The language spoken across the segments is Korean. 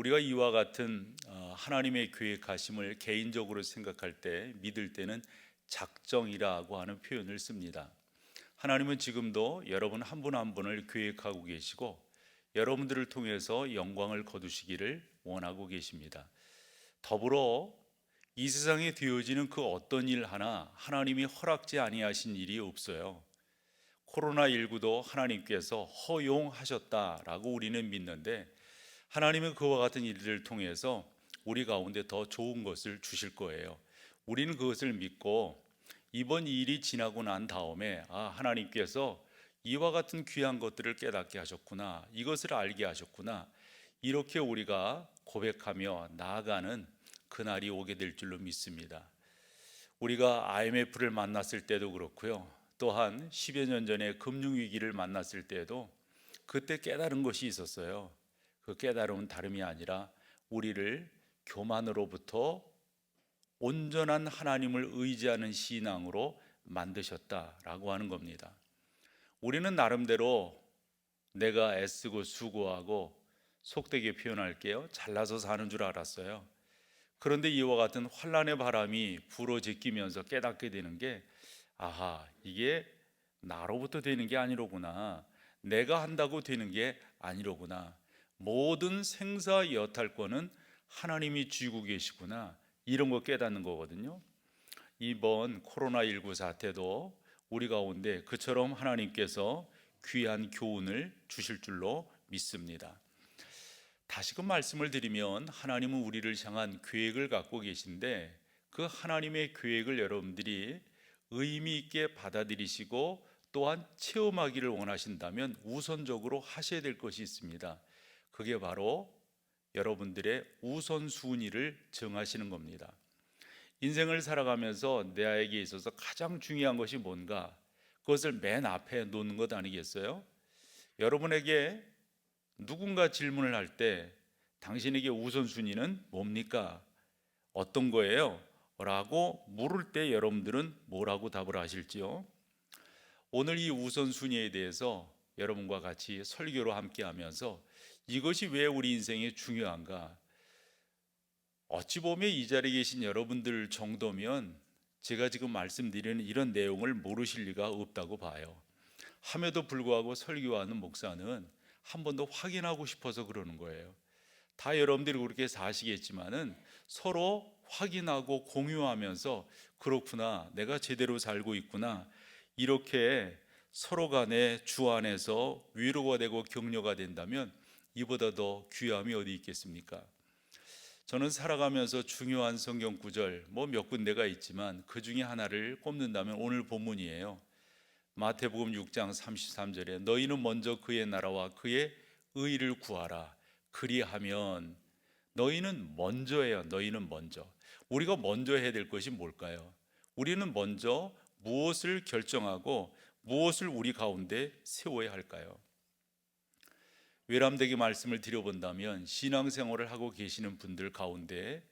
우리가 이와 같은 하나님의 계획하심을 개인적으로 생각할 때, 믿을 때는 작정이라고 하는 표현을 씁니다. 하나님은 지금도 여러분 한 분 한 분을 계획하고 계시고 여러분들을 통해서 영광을 거두시기를 원하고 계십니다. 더불어 이 세상에 되어지는 그 어떤 일 하나 하나님이 허락지 아니하신 일이 없어요. 코로나19도 하나님께서 허용하셨다라고 우리는 믿는데, 하나님은 그와 같은 일들을 통해서 우리 가운데 더 좋은 것을 주실 거예요. 우리는 그것을 믿고 이번 일이 지나고 난 다음에 하나님께서 이와 같은 귀한 것들을 깨닫게 하셨구나, 이것을 알게 하셨구나, 이렇게 우리가 고백하며 나아가는 그날이 오게 될 줄로 믿습니다. 우리가 IMF를 만났을 때도 그렇고요, 또한 10여 년 전에 금융위기를 만났을 때도 그때 깨달은 것이 있었어요. 그 깨달음은 다름이 아니라 우리를 교만으로부터 온전한 하나님을 의지하는 신앙으로 만드셨다라고 하는 겁니다. 우리는 나름대로 내가 애쓰고 수고하고, 속되게 표현할게요, 잘나서 사는 줄 알았어요. 그런데 이와 같은 환란의 바람이 불어제끼면서 깨닫게 되는 게, 이게 나로부터 되는 게 아니로구나, 내가 한다고 되는 게 아니로구나, 모든 생사 여탈권은 하나님이 쥐고 계시구나, 이런 거 깨닫는 거거든요. 이번 코로나19 사태도 우리 가운데 그처럼 하나님께서 귀한 교훈을 주실 줄로 믿습니다. 다시금 말씀을 드리면, 하나님은 우리를 향한 계획을 갖고 계신데, 그 하나님의 계획을 여러분들이 의미 있게 받아들이시고 또한 체험하기를 원하신다면 우선적으로 하셔야 될 것이 있습니다. 그게 바로 여러분들의 우선순위를 정하시는 겁니다. 인생을 살아가면서 나에게 있어서 가장 중요한 것이 뭔가, 그것을 맨 앞에 놓는 것 아니겠어요? 여러분에게 누군가 질문을 할 때 당신에게 우선순위는 뭡니까? 어떤 거예요? 라고 물을 때 여러분들은 뭐라고 답을 하실지요? 오늘 이 우선순위에 대해서 여러분과 같이 설교로 함께 하면서 이것이 왜 우리 인생에 중요한가, 어찌 보면 이 자리에 계신 여러분들 정도면 제가 지금 말씀드리는 이런 내용을 모르실 리가 없다고 봐요. 함에도 불구하고 설교하는 목사는 한 번 더 확인하고 싶어서 그러는 거예요. 다 여러분들이 그렇게 사시겠지만은 서로 확인하고 공유하면서, 그렇구나, 내가 제대로 살고 있구나, 이렇게 서로 간에 주 안에서 위로가 되고 격려가 된다면 이보다 더 귀함이 어디 있겠습니까? 저는 살아가면서 중요한 성경 구절 몇 군데가 있지만 그 중에 하나를 꼽는다면 오늘 본문이에요. 마태복음 6장 33절에 너희는 먼저 그의 나라와 그의 의를 구하라, 그리하면, 너희는 먼저예요. 너희는 먼저. 우리가 먼저 해야 될 것이 뭘까요? 우리는 먼저 무엇을 결정하고 무엇을 우리 가운데 세워야 할까요? 외람되게 말씀을 드려본다면, 신앙생활을 하고 계시는 분들 가운데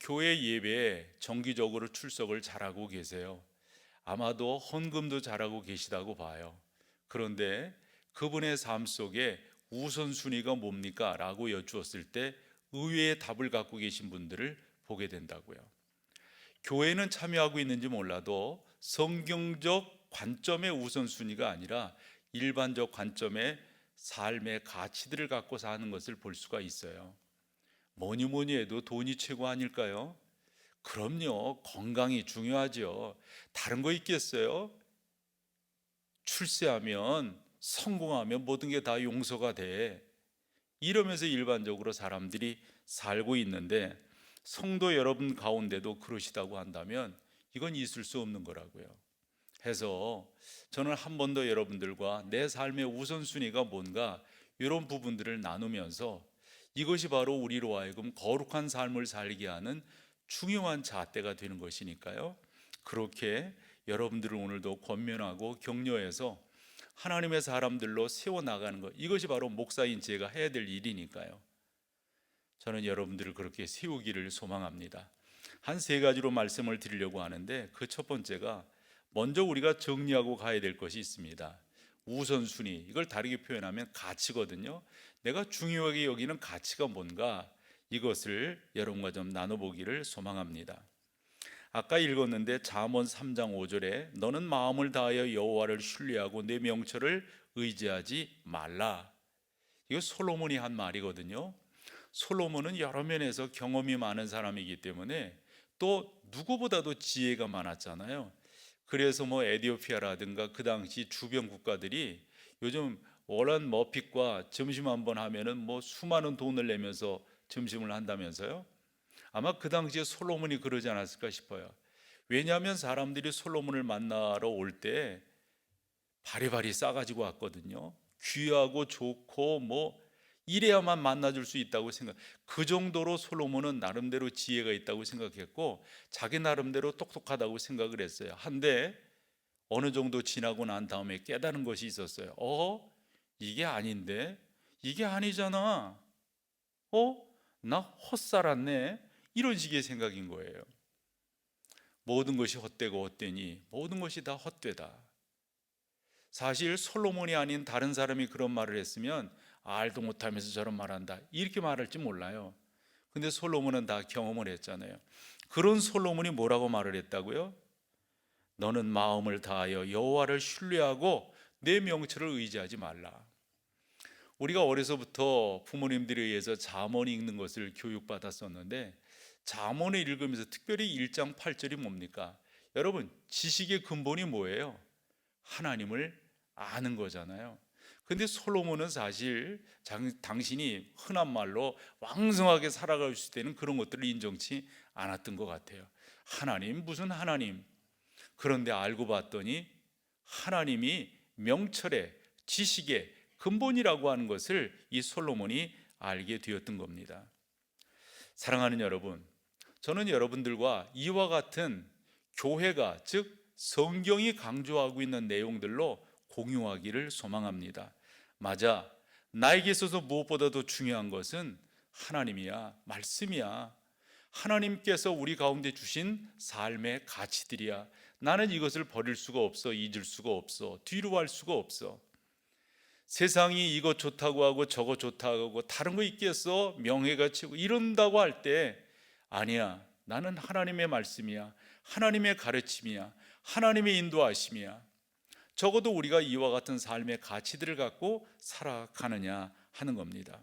교회 예배에 정기적으로 출석을 잘하고 계세요. 아마도 헌금도 잘하고 계시다고 봐요. 그런데 그분의 삶 속에 우선순위가 뭡니까? 라고 여쭈었을 때 의외의 답을 갖고 계신 분들을 보게 된다고요. 교회는 참여하고 있는지 몰라도 성경적 관점의 우선순위가 아니라 일반적 관점의 삶의 가치들을 갖고 사는 것을 볼 수가 있어요. 뭐니 해도 돈이 최고 아닐까요? 그럼요, 건강이 중요하죠. 다른 거 있겠어요? 출세하면, 성공하면 모든 게 다 용서가 돼. 이러면서 일반적으로 사람들이 살고 있는데, 성도 여러분 가운데도 그러시다고 한다면 이건 있을 수 없는 거라고요. 해서 저는 한 번 더 여러분들과 내 삶의 우선순위가 뭔가, 이런 부분들을 나누면서 이것이 바로 우리로 하여금 거룩한 삶을 살게 하는 중요한 잣대가 되는 것이니까요. 그렇게 여러분들을 오늘도 권면하고 격려해서 하나님의 사람들로 세워나가는 것, 이것이 바로 목사인 제가 해야 될 일이니까요. 저는 여러분들을 그렇게 세우기를 소망합니다. 한 세 가지로 말씀을 드리려고 하는데, 그 첫 번째가, 먼저 우리가 정리하고 가야 될 것이 있습니다. 우선순위, 이걸 다르게 표현하면 가치거든요. 내가 중요하게 여기는 가치가 뭔가, 이것을 여러분과 좀 나눠보기를 소망합니다. 아까 읽었는데 잠언 3장 5절에 너는 마음을 다하여 여호와를 신뢰하고 내 명철을 의지하지 말라. 이거 솔로몬이 한 말이거든요. 솔로몬은 여러 면에서 경험이 많은 사람이기 때문에 또 누구보다도 지혜가 많았잖아요. 그래서 뭐 에티오피아라든가 그 당시 주변 국가들이 요즘 워런 머핏과 점심 한번 하면은 뭐 수많은 돈을 내면서 점심을 한다면서요. 아마 그 당시에 솔로몬이 그러지 않았을까 싶어요. 왜냐하면 사람들이 솔로몬을 만나러 올 때 바리바리 싸가지고 왔거든요. 귀하고 좋고 뭐 이래야만 만나줄 수 있다고 생각. 그 정도로 솔로몬은 나름대로 지혜가 있다고 생각했고 자기 나름대로 똑똑하다고 생각을 했어요. 한데 어느 정도 지나고 난 다음에 깨달은 것이 있었어요. 이게 아닌데, 이게 아니잖아. 나 헛살았네. 이런 식의 생각인 거예요. 모든 것이 헛되고 헛되니 모든 것이 다 헛되다. 사실 솔로몬이 아닌 다른 사람이 그런 말을 했으면 알도 못하면서 저런 말한다 이렇게 말할지 몰라요. 근데 솔로몬은 다 경험을 했잖아요. 그런 솔로몬이 뭐라고 말을 했다고요? 너는 마음을 다하여 여호와를 신뢰하고 내 명철을 의지하지 말라. 우리가 어려서부터 부모님들에 의해서 잠언 읽는 것을 교육받았었는데 잠언을 읽으면서 특별히 1장 8절이 뭡니까? 여러분, 지식의 근본이 뭐예요? 하나님을 아는 거잖아요. 근데 솔로몬은 사실 당신이 흔한 말로 왕성하게 살아갈 수 있는 그런 것들을 인정치 않았던 것 같아요. 하나님, 무슨 하나님? 그런데 알고 봤더니 하나님이 명철의 지식의 근본이라고 하는 것을 이 솔로몬이 알게 되었던 겁니다. 사랑하는 여러분, 저는 여러분들과 이와 같은 교회가, 즉 성경이 강조하고 있는 내용들로 공유하기를 소망합니다. 맞아, 나에게 있어서 무엇보다도 중요한 것은 하나님이야, 말씀이야. 하나님께서 우리 가운데 주신 삶의 가치들이야. 나는 이것을 버릴 수가 없어, 잊을 수가 없어, 뒤로 할 수가 없어. 세상이 이거 좋다고 하고 저거 좋다고 하고 다른 거 있겠어? 명예가치고 이런다고 할 때 아니야, 나는 하나님의 말씀이야, 하나님의 가르침이야, 하나님의 인도하심이야. 적어도 우리가 이와 같은 삶의 가치들을 갖고 살아가느냐 하는 겁니다.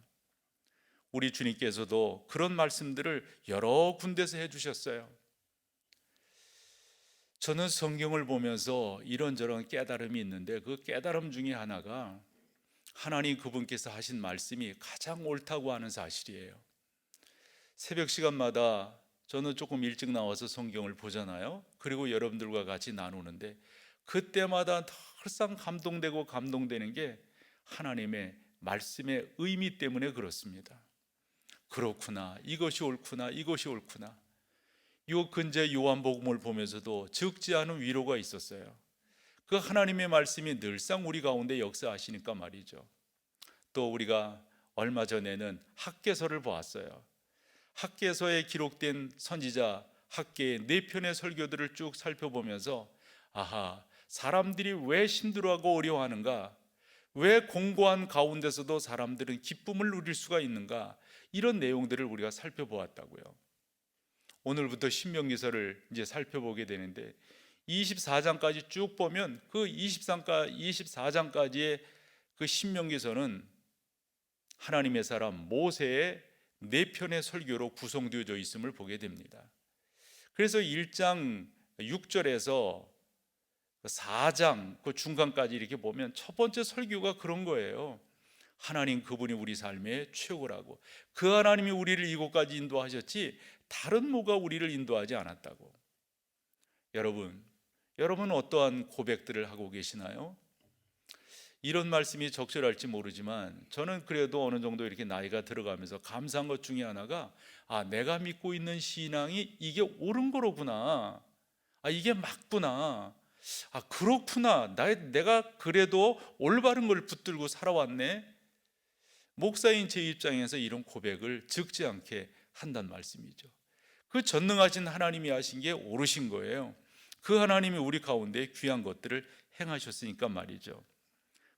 우리 주님께서도 그런 말씀들을 여러 군데서 해주셨어요. 저는 성경을 보면서 이런저런 깨달음이 있는데 그 깨달음 중에 하나가 하나님 그분께서 하신 말씀이 가장 옳다고 하는 사실이에요. 새벽 시간마다 저는 조금 일찍 나와서 성경을 보잖아요. 그리고 여러분들과 같이 나누는데 그때마다 항상 감동되는 게 하나님의 말씀의 의미 때문에 그렇습니다. 그렇구나, 이것이 옳구나, 이것이 옳구나. 요 근제 요한복음을 보면서도 적지 않은 위로가 있었어요. 그 하나님의 말씀이 늘상 우리 가운데 역사하시니까 말이죠. 또 우리가 얼마 전에는 학개서를 보았어요. 학개서에 기록된 선지자 학개의 4편의 설교들을 쭉 살펴보면서 아하, 사람들이 왜 힘들어하고 어려워하는가, 왜 공고한 가운데서도 사람들은 기쁨을 누릴 수가 있는가, 이런 내용들을 우리가 살펴보았다고요. 오늘부터 신명기서를 이제 살펴보게 되는데 24장까지 쭉 보면 그 24장까지의 그 신명기서는 하나님의 사람 모세의 4편의 설교로 구성되어져 있음을 보게 됩니다. 그래서 1장 6절에서 4장 그 중간까지 이렇게 보면 첫 번째 설교가 그런 거예요. 하나님 그분이 우리 삶의 최고라고, 그 하나님이 우리를 이곳까지 인도하셨지 다른 뭐가 우리를 인도하지 않았다고. 여러분 어떠한 고백들을 하고 계시나요? 이런 말씀이 적절할지 모르지만 저는 그래도 어느 정도 이렇게 나이가 들어가면서 감사한 것 중에 하나가 내가 믿고 있는 신앙이 이게 옳은 거로구나, 이게 맞구나, 그렇구나, 내가 그래도 올바른 걸 붙들고 살아왔네. 목사인 제 입장에서 이런 고백을 적지 않게 한단 말씀이죠. 그 전능하신 하나님이 하신 게 옳으신 거예요. 그 하나님이 우리 가운데 귀한 것들을 행하셨으니까 말이죠.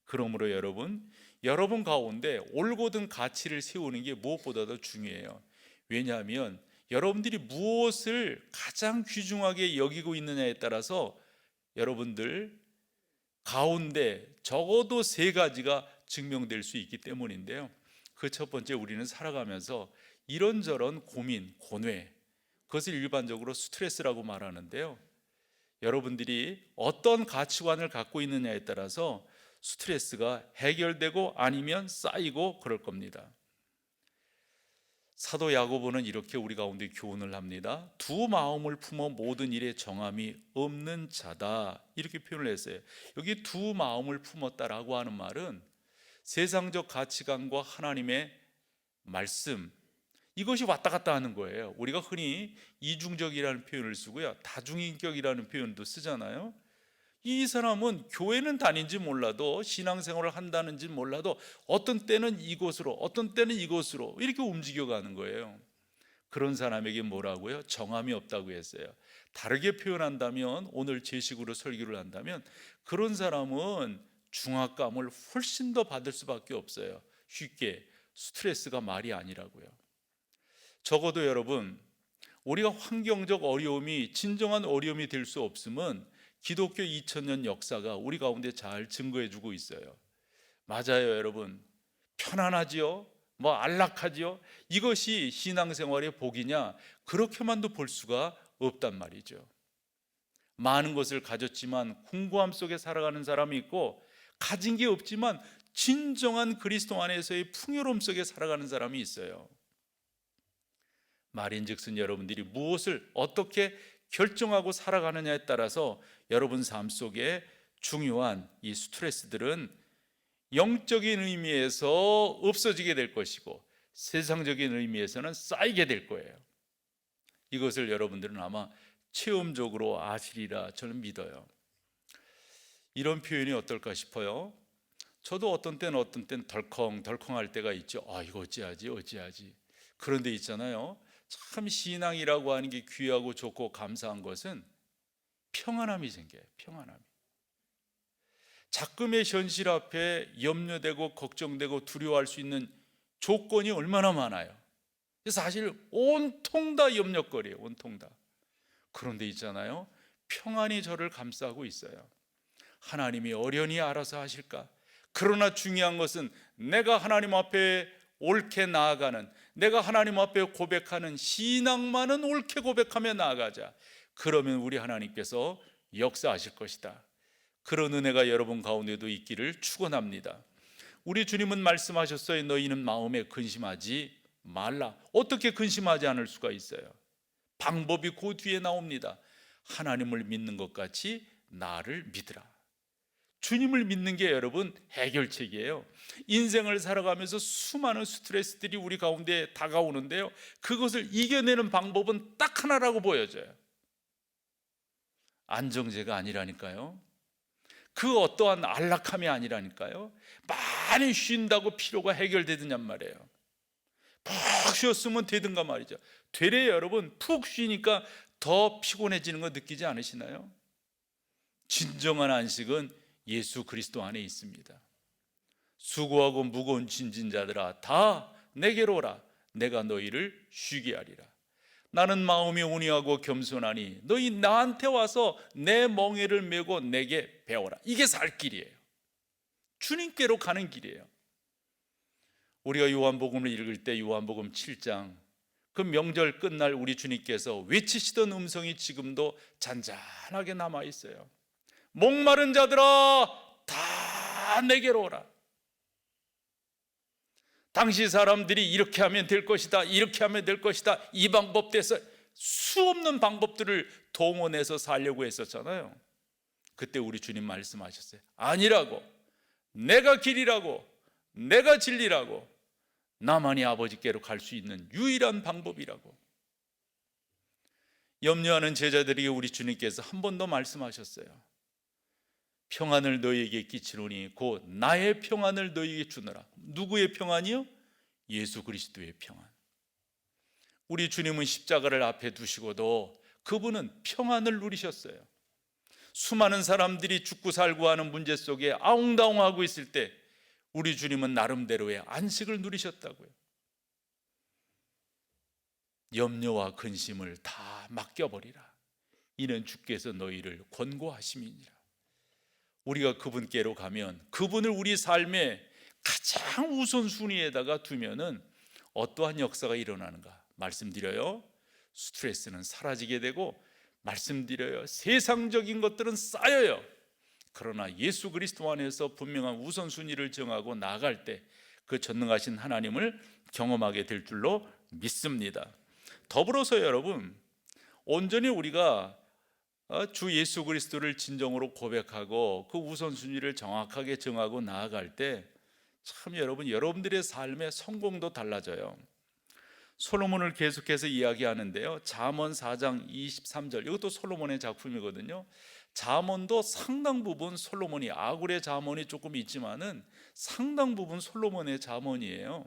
그러므로 여러분 가운데 올곧은 가치를 세우는 게 무엇보다도 중요해요. 왜냐하면 여러분들이 무엇을 가장 귀중하게 여기고 있느냐에 따라서 여러분들 가운데 적어도 세 가지가 증명될 수 있기 때문인데요. 그 첫 번째, 우리는 살아가면서 이런저런 고민, 고뇌, 그것을 일반적으로 스트레스라고 말하는데요. 여러분들이 어떤 가치관을 갖고 있느냐에 따라서 스트레스가 해결되고 아니면 쌓이고 그럴 겁니다. 사도 야고보는 이렇게 우리 가운데 교훈을 합니다. 두 마음을 품어 모든 일에 정함이 없는 자다, 이렇게 표현을 했어요. 여기 두 마음을 품었다라고 하는 말은 세상적 가치관과 하나님의 말씀, 이것이 왔다 갔다 하는 거예요. 우리가 흔히 이중적이라는 표현을 쓰고요, 다중인격이라는 표현도 쓰잖아요. 이 사람은 교회는 다닌지 몰라도, 신앙생활을 한다는지 몰라도 어떤 때는 이곳으로 어떤 때는 이곳으로 이렇게 움직여가는 거예요. 그런 사람에게 뭐라고요? 정함이 없다고 했어요. 다르게 표현한다면, 오늘 제 식으로 설교를 한다면, 그런 사람은 중압감을 훨씬 더 받을 수밖에 없어요. 쉽게 스트레스가 말이 아니라고요. 적어도 여러분, 우리가 환경적 어려움이 진정한 어려움이 될 수 없음은 기독교 2000년 역사가 우리 가운데 잘 증거해주고 있어요. 맞아요, 여러분. 편안하지요? 안락하지요? 이것이 신앙생활의 복이냐? 그렇게만도 볼 수가 없단 말이죠. 많은 것을 가졌지만 궁고함 속에 살아가는 사람이 있고, 가진 게 없지만 진정한 그리스도 안에서의 풍요로움 속에 살아가는 사람이 있어요. 말인즉슨 여러분들이 무엇을 어떻게 결정하고 살아가느냐에 따라서 여러분 삶 속에 중요한 이 스트레스들은 영적인 의미에서 없어지게 될 것이고, 세상적인 의미에서는 쌓이게 될 거예요. 이것을 여러분들은 아마 체험적으로 아시리라 저는 믿어요. 이런 표현이 어떨까 싶어요. 저도 어떤 때는 덜컹덜컹할 때가 있죠. 이거 어찌하지. 그런데 있잖아요, 참 신앙이라고 하는 게 귀하고 좋고 감사한 것은 평안함이 생겨요. 평안함이. 작금의 현실 앞에 염려되고 걱정되고 두려워할 수 있는 조건이 얼마나 많아요. 사실 온통 다 염려거리예요. 온통 다. 그런데 있잖아요, 평안이 저를 감싸고 있어요. 하나님이 어련히 알아서 하실까? 그러나 중요한 것은 내가 하나님 앞에 옳게 나아가는, 내가 하나님 앞에 고백하는 신앙만은 옳게 고백하며 나아가자. 그러면 우리 하나님께서 역사하실 것이다. 그런 은혜가 여러분 가운데도 있기를 축원합니다. 우리 주님은 말씀하셨어요. 너희는 마음에 근심하지 말라. 어떻게 근심하지 않을 수가 있어요? 방법이 그 뒤에 나옵니다. 하나님을 믿는 것 같이 나를 믿으라. 주님을 믿는 게 여러분 해결책이에요. 인생을 살아가면서 수많은 스트레스들이 우리 가운데 다가오는데요, 그것을 이겨내는 방법은 딱 하나라고 보여져요. 안정제가 아니라니까요. 그 어떠한 안락함이 아니라니까요. 많이 쉰다고 피로가 해결되느냔 말이에요. 푹 쉬었으면 되든가 말이죠. 되레 여러분, 푹 쉬니까 더 피곤해지는 거 느끼지 않으시나요? 진정한 안식은 예수 그리스도 안에 있습니다. 수고하고 무거운 짐진 자들아 다 내게로 오라. 내가 너희를 쉬게 하리라. 나는 마음이 온유하고 겸손하니 너희 나한테 와서 내 멍에를 메고 내게 배워라. 이게 살 길이에요. 주님께로 가는 길이에요. 우리가 요한복음을 읽을 때 요한복음 7장, 그 명절 끝날 우리 주님께서 외치시던 음성이 지금도 잔잔하게 남아있어요. 목마른 자들아 다 내게로 오라. 당시 사람들이 이렇게 하면 될 것이다, 이렇게 하면 될 것이다, 이 방법 돼서 수없는 방법들을 동원해서 살려고 했었잖아요. 그때 우리 주님 말씀하셨어요. 아니라고. 내가 길이라고, 내가 진리라고, 나만이 아버지께로 갈 수 있는 유일한 방법이라고. 염려하는 제자들에게 우리 주님께서 한 번 더 말씀하셨어요. 평안을 너희에게 끼치노니 곧 나의 평안을 너희에게 주노라. 누구의 평안이요? 예수 그리스도의 평안. 우리 주님은 십자가를 앞에 두시고도 그분은 평안을 누리셨어요. 수많은 사람들이 죽고 살고 하는 문제 속에 아웅다웅하고 있을 때 우리 주님은 나름대로의 안식을 누리셨다고요. 염려와 근심을 다 맡겨버리라. 이는 주께서 너희를 권고하심이니라. 우리가 그분께로 가면 그분을 우리 삶의 가장 우선순위에다가 두면은 어떠한 역사가 일어나는가 말씀드려요. 스트레스는 사라지게 되고, 말씀드려요, 세상적인 것들은 쌓여요. 그러나 예수 그리스도 안에서 분명한 우선순위를 정하고 나아갈 때 그 전능하신 하나님을 경험하게 될 줄로 믿습니다. 더불어서 여러분, 온전히 우리가 주 예수 그리스도를 진정으로 고백하고 그 우선순위를 정확하게 정하고 나아갈 때 참 여러분들의 삶의 성공도 달라져요. 솔로몬을 계속해서 이야기하는데요, 잠언 4장 23절, 이것도 솔로몬의 작품이거든요. 잠언도 상당 부분 솔로몬이, 아굴의 잠언이 조금 있지만은 상당 부분 솔로몬의 잠언이에요.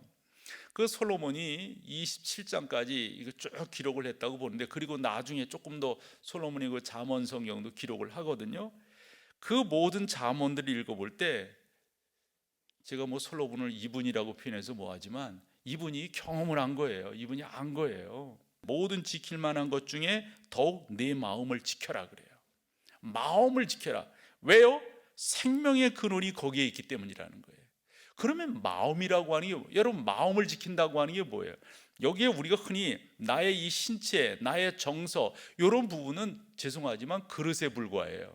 그 솔로몬이 27장까지 이거 쭉 기록을 했다고 보는데, 그리고 나중에 조금 더 솔로몬이 그 잠언 성경도 기록을 하거든요. 그 모든 잠언들을 읽어볼 때 제가 솔로몬을 이분이라고 표현해서 뭐하지만 이분이 경험을 한 거예요. 이분이 안 거예요. 모든 지킬 만한 것 중에 더욱 내 마음을 지켜라 그래요. 마음을 지켜라. 왜요? 생명의 근원이 거기에 있기 때문이라는 거예요. 그러면 마음이라고 하는 게, 여러분, 마음을 지킨다고 하는 게 뭐예요? 여기에 우리가 흔히 나의 이 신체, 나의 정서, 이런 부분은 죄송하지만 그릇에 불과해요.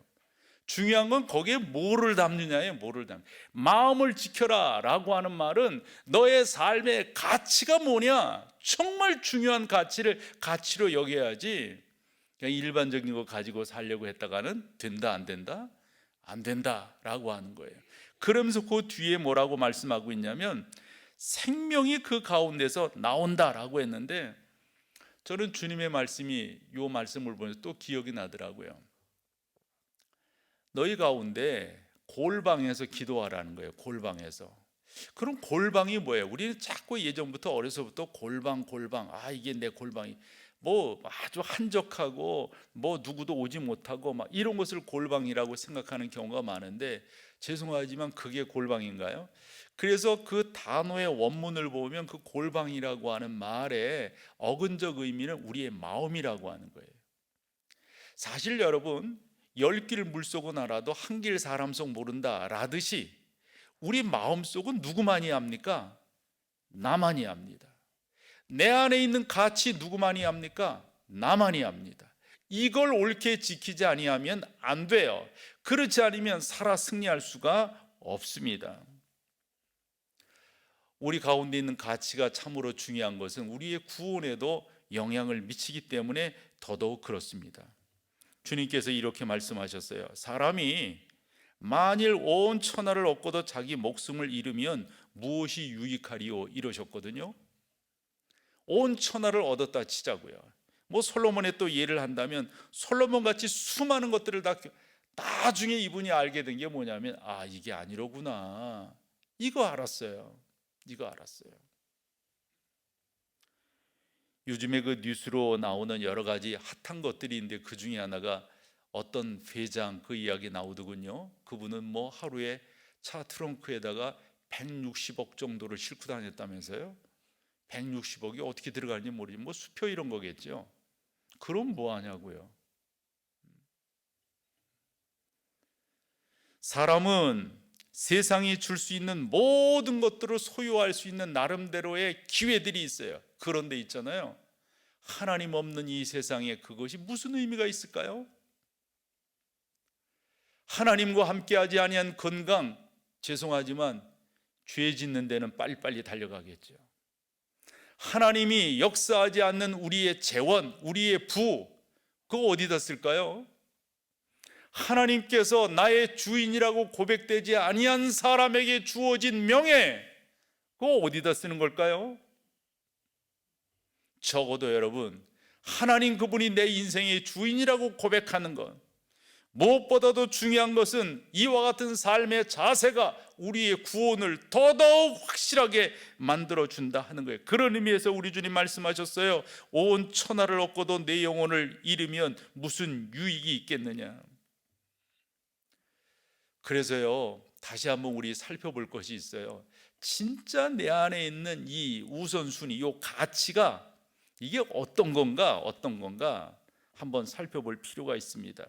중요한 건 거기에 뭐를 담느냐예요. 뭐를 담느냐. 마음을 지켜라 라고 하는 말은 너의 삶의 가치가 뭐냐, 정말 중요한 가치로 여겨야지 그냥 일반적인 거 가지고 살려고 했다가는 된다 안 된다? 안 된다 라고 하는 거예요. 그러면서 그 뒤에 뭐라고 말씀하고 있냐면 생명이 그 가운데서 나온다라고 했는데, 저는 주님의 말씀이, 이 말씀을 보면서 또 기억이 나더라고요. 너희 가운데 골방에서 기도하라는 거예요. 골방에서. 그럼 골방이 뭐예요? 우리는 자꾸 예전부터, 어려서부터 골방, 이게 내 골방이 아주 한적하고 누구도 오지 못하고 이런 것을 골방이라고 생각하는 경우가 많은데, 죄송하지만 그게 골방인가요? 그래서 그 단어의 원문을 보면 그 골방이라고 하는 말의 어근적 의미는 우리의 마음이라고 하는 거예요. 사실 여러분, 10길 물속은 알아도 한 길 사람 속 모른다 라듯이 우리 마음속은 누구만이 압니까? 나만이 압니다. 내 안에 있는 가치 누구만이 압니까? 나만이 압니다. 이걸 옳게 지키지 아니하면 안 돼요. 그렇지 않으면 살아 승리할 수가 없습니다. 우리 가운데 있는 가치가 참으로 중요한 것은 우리의 구원에도 영향을 미치기 때문에 더더욱 그렇습니다. 주님께서 이렇게 말씀하셨어요. 사람이 만일 온 천하를 얻고도 자기 목숨을 잃으면 무엇이 유익하리요? 이러셨거든요. 온 천하를 얻었다 치자고요. 솔로몬의 또 예를 한다면, 솔로몬 같이 수많은 것들을 다 나중에 이분이 알게 된 게 뭐냐면, 이게 아니로구나. 이거 알았어요. 요즘에 그 뉴스로 나오는 여러 가지 핫한 것들이 있는데, 그 중에 하나가 어떤 회장 그 이야기 나오더군요. 그분은 하루에 차 트렁크에다가 160억 정도를 싣고 다녔다면서요. 160억이 어떻게 들어가는지 모르지, 수표 이런 거겠죠. 그럼 뭐 하냐고요. 사람은 세상이 줄 수 있는 모든 것들을 소유할 수 있는 나름대로의 기회들이 있어요. 그런데 있잖아요, 하나님 없는 이 세상에 그것이 무슨 의미가 있을까요? 하나님과 함께하지 아니한 건강, 죄송하지만 죄 짓는 데는 빨리빨리 달려가겠죠. 하나님이 역사하지 않는 우리의 재원, 우리의 부, 그거 어디다 쓸까요? 하나님께서 나의 주인이라고 고백되지 아니한 사람에게 주어진 명예, 그거 어디다 쓰는 걸까요? 적어도 여러분, 하나님 그분이 내 인생의 주인이라고 고백하는 것, 무엇보다도 중요한 것은 이와 같은 삶의 자세가 우리의 구원을 더더욱 확실하게 만들어준다 하는 거예요. 그런 의미에서 우리 주님 말씀하셨어요. 온 천하를 얻고도 내 영혼을 잃으면 무슨 유익이 있겠느냐. 그래서요, 다시 한번 우리 살펴볼 것이 있어요. 진짜 내 안에 있는 이 우선순위, 이 가치가 이게 어떤 건가 한번 살펴볼 필요가 있습니다.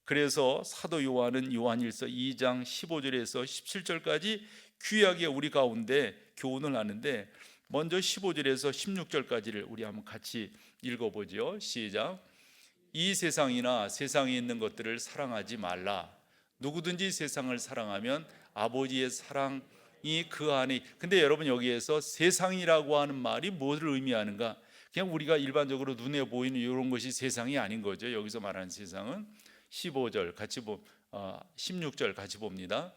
그래서 사도 요한은 요한일서 2장 15절에서 17절까지 귀하게 우리 가운데 교훈을 하는데, 먼저 15절에서 16절까지를 우리 한번 같이 읽어보죠. 시작. 이 세상이나 세상에 있는 것들을 사랑하지 말라. 누구든지 세상을 사랑하면 아버지의 사랑이 그 안에. 근데 여러분, 여기에서 세상이라고 하는 말이 무엇을 의미하는가? 그냥 우리가 일반적으로 눈에 보이는 이런 것이 세상이 아닌 거죠. 여기서 말하는 세상은 15절 같이 16절 같이 봅니다.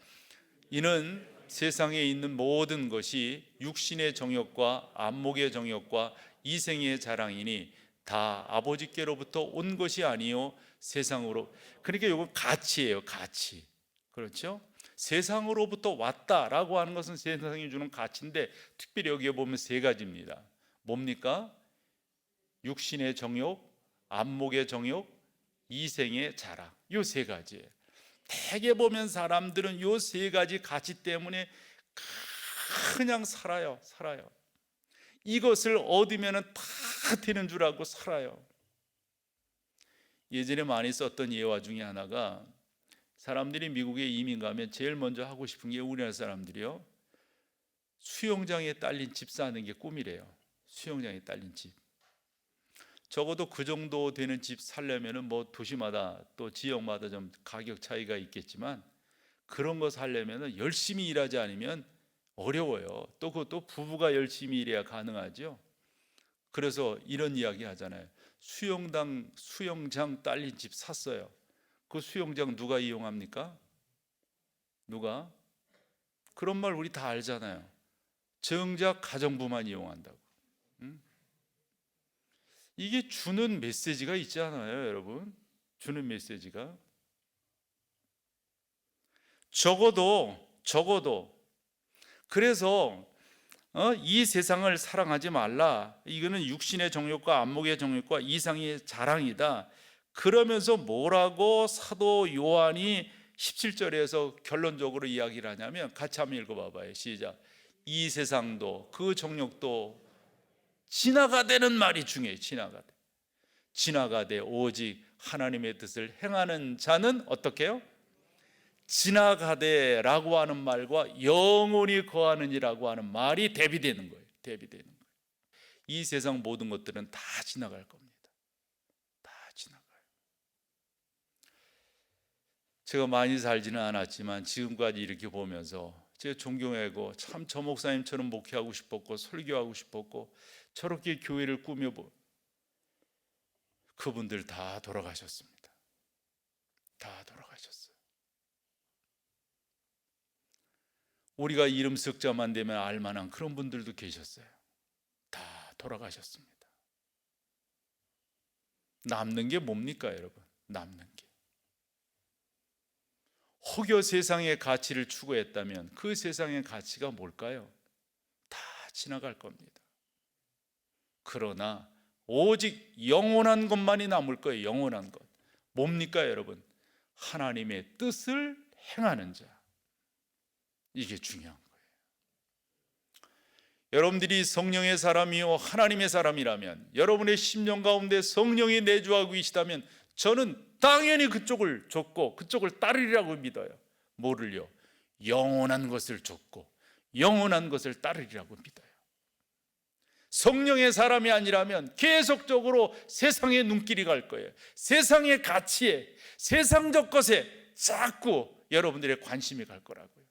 이는 세상에 있는 모든 것이 육신의 정욕과 안목의 정욕과 이생의 자랑이니 다 아버지께로부터 온 것이 아니요 세상으로. 그러니까 이건 가치예요, 가치. 그렇죠? 세상으로부터 왔다라고 하는 것은 세상이 주는 가치인데, 특별히 여기에 보면 세 가지입니다. 뭡니까? 육신의 정욕, 안목의 정욕, 이생의 자랑. 이 세 가지예요. 대개 보면 사람들은 이 세 가지 가치 때문에 그냥 살아요. 이것을 얻으면 다 되는 줄 알고 살아요. 예전에 많이 썼던 예화 중에 하나가, 사람들이 미국에 이민 가면 제일 먼저 하고 싶은 게, 우리나라 사람들이요, 수영장에 딸린 집 사는 게 꿈이래요. 수영장에 딸린 집. 적어도 그 정도 되는 집 살려면은 뭐 도시마다 또 지역마다 좀 가격 차이가 있겠지만, 그런 거 살려면은 열심히 일하지 않으면 어려워요. 또 그것도 부부가 열심히 일해야 가능하죠. 그래서 이런 이야기 하잖아요. 수영장 딸린 집 샀어요. 그 수영장 누가 이용합니까? 누가? 그런 말 우리 다 알잖아요. 정작 가정부만 이용한다고. 이게 주는 메시지가 있지 않아요, 여러분? 주는 메시지가 적어도 그래서 이 세상을 사랑하지 말라. 이거는 육신의 정욕과 안목의 정욕과 이상의 자랑이다. 그러면서 뭐라고 사도 요한이 17절에서 결론적으로 이야기를 하냐면, 같이 한번 읽어봐봐요. 시작. 이 세상도 그 정욕도 지나가되는 말이 중요해요. 지나가되 오직 하나님의 뜻을 행하는 자는 어떻게 해요? 지나가되라고 하는 말과 영원히 거하느니라고 하는 말이 대비되는 거예요. 이 세상 모든 것들은 다 지나갈 겁니다. 다 지나가요. 제가 많이 살지는 않았지만 지금까지 이렇게 보면서 제가 존경하고, 참 저 목사님처럼 목회하고 싶었고 설교하고 싶었고 저렇게 교회를 꾸며보, 그분들 다 돌아가셨습니다. 다 돌아가셨어요. 우리가 이름 석자만 되면 알만한 그런 분들도 계셨어요. 다 돌아가셨습니다. 남는 게 뭡니까, 여러분? 남는 게, 혹여 세상의 가치를 추구했다면 그 세상의 가치가 뭘까요? 다 지나갈 겁니다. 그러나 오직 영원한 것만이 남을 거예요. 영원한 것. 뭡니까, 여러분? 하나님의 뜻을 행하는 자. 이게 중요한 거예요. 여러분들이 성령의 사람이요 하나님의 사람이라면, 여러분의 심령 가운데 성령이 내주하고 계시다면, 저는 당연히 그쪽을 줬고 그쪽을 따르리라고 믿어요. 뭐를요? 영원한 것을 줬고 영원한 것을 따르리라고 믿어요. 성령의 사람이 아니라면 계속적으로 세상의 눈길이 갈 거예요. 세상의 가치에, 세상적 것에 자꾸 여러분들의 관심이 갈 거라고요.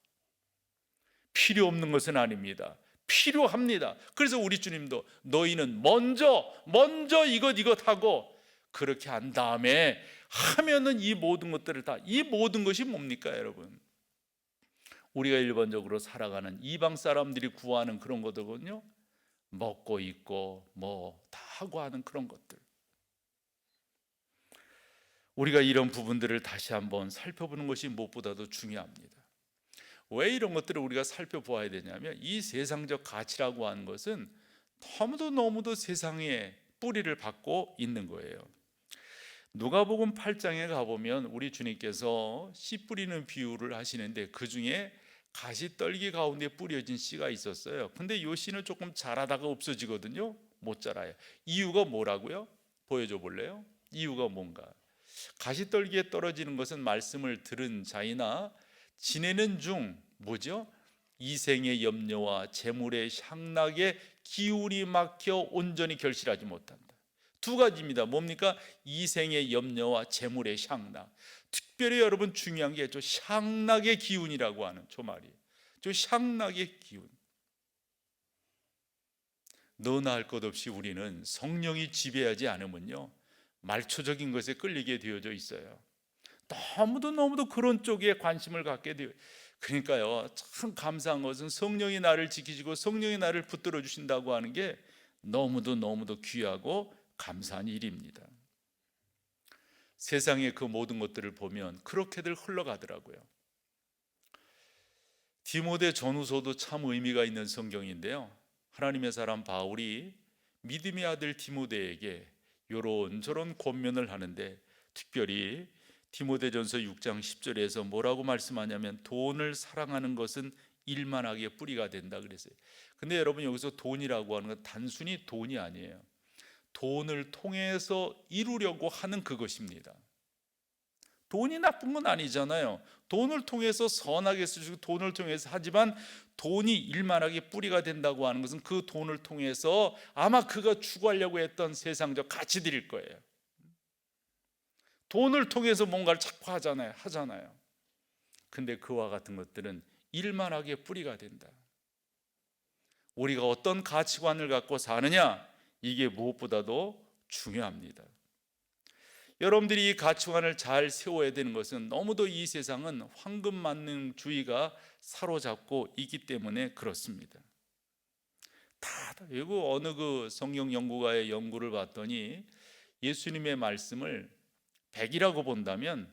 필요 없는 것은 아닙니다. 필요합니다. 그래서 우리 주님도 너희는 먼저 이것 하고, 그렇게 한 다음에 하면은 이 모든 것들을 다, 이 모든 것이 뭡니까, 여러분? 우리가 일반적으로 살아가는 이방 사람들이 구하는 그런 거거든요. 먹고 입고 뭐 다 하고 하는 그런 것들. 우리가 이런 부분들을 다시 한번 살펴보는 것이 무엇보다도 중요합니다. 왜 이런 것들을 우리가 살펴보아야 되냐면, 이 세상적 가치라고 하는 것은 너무도 세상에 뿌리를 받고 있는 거예요. 누가복음 8장에 가보면 우리 주님께서 씨 뿌리는 비유를 하시는데 그 중에 가시떨기 가운데 뿌려진 씨가 있었어요. 근데 이 씨는 조금 자라다가 없어지거든요. 못 자라요. 이유가 뭐라고요? 보여줘 볼래요? 이유가 뭔가? 가시떨기에 떨어지는 것은 말씀을 들은 자이나 지내는 중 뭐죠? 이생의 염려와 재물의 향락에 기운이 막혀 온전히 결실하지 못한다. 두 가지입니다. 뭡니까? 이생의 염려와 재물의 향락. 특별히 여러분 중요한 게 저 향락의 기운이라고 하는 저 말이에요. 저 향락의 기운. 너나 할 것 없이 우리는 성령이 지배하지 않으면요, 말초적인 것에 끌리게 되어져 있어요. 너무도 그런 쪽에 관심을 갖게 돼요. 그러니까요, 참 감사한 것은 성령이 나를 지키시고 성령이 나를 붙들어 주신다고 하는 게 너무도 귀하고 감사한 일입니다. 세상의 그 모든 것들을 보면 그렇게들 흘러가더라고요. 디모데 전후서도 참 의미가 있는 성경인데요, 하나님의 사람 바울이 믿음의 아들 디모데에게 요런저런 권면을 하는데, 특별히 디모데전서 6장 10절에서 뭐라고 말씀하냐면 돈을 사랑하는 것은 일만하게 뿌리가 된다 그랬어요. 근데 여러분, 여기서 돈이라고 하는 건 단순히 돈이 아니에요. 돈을 통해서 이루려고 하는 그것입니다. 돈이 나쁜 건 아니잖아요. 돈을 통해서 선하게 쓰시고 돈을 통해서 하지만, 돈이 일만하게 뿌리가 된다고 하는 것은 그 돈을 통해서 아마 그가 추구하려고 했던 세상적 가치들일 거예요. 돈을 통해서 뭔가를 자꾸 하잖아요. 근데 그와 같은 것들은 일만하게 뿌리가 된다. 우리가 어떤 가치관을 갖고 사느냐, 이게 무엇보다도 중요합니다. 여러분들이 이 가치관을 잘 세워야 되는 것은, 너무도 이 세상은 황금만능주의가 사로잡고 있기 때문에 그렇습니다. 이거 어느 그 성경 연구가의 연구를 봤더니 예수님의 말씀을 100이라고 본다면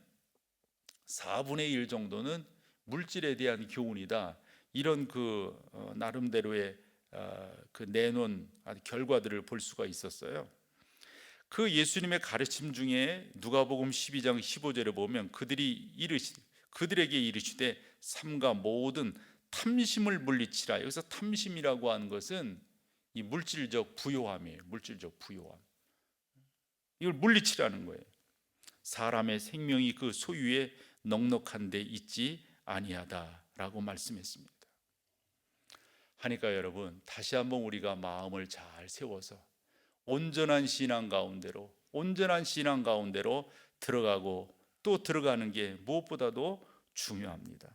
4분의 1 정도는 물질에 대한 교훈이다, 이런 그 나름대로의 그 내놓은 결과들을 볼 수가 있었어요. 그 예수님의 가르침 중에 누가복음 12장 15절에 보면 그들에게 이르시되 삼가 모든 탐심을 물리치라. 여기서 탐심이라고 하는 것은 이 물질적 부요함이에요. 물질적 부요함. 이걸 물리치라는 거예요. 사람의 생명이 그 소유에 넉넉한 데 있지 아니하다라고 말씀했습니다. 하니까 여러분, 다시 한번 우리가 마음을 잘 세워서 온전한 신앙 가운데로 들어가고 또 들어가는 게 무엇보다도 중요합니다.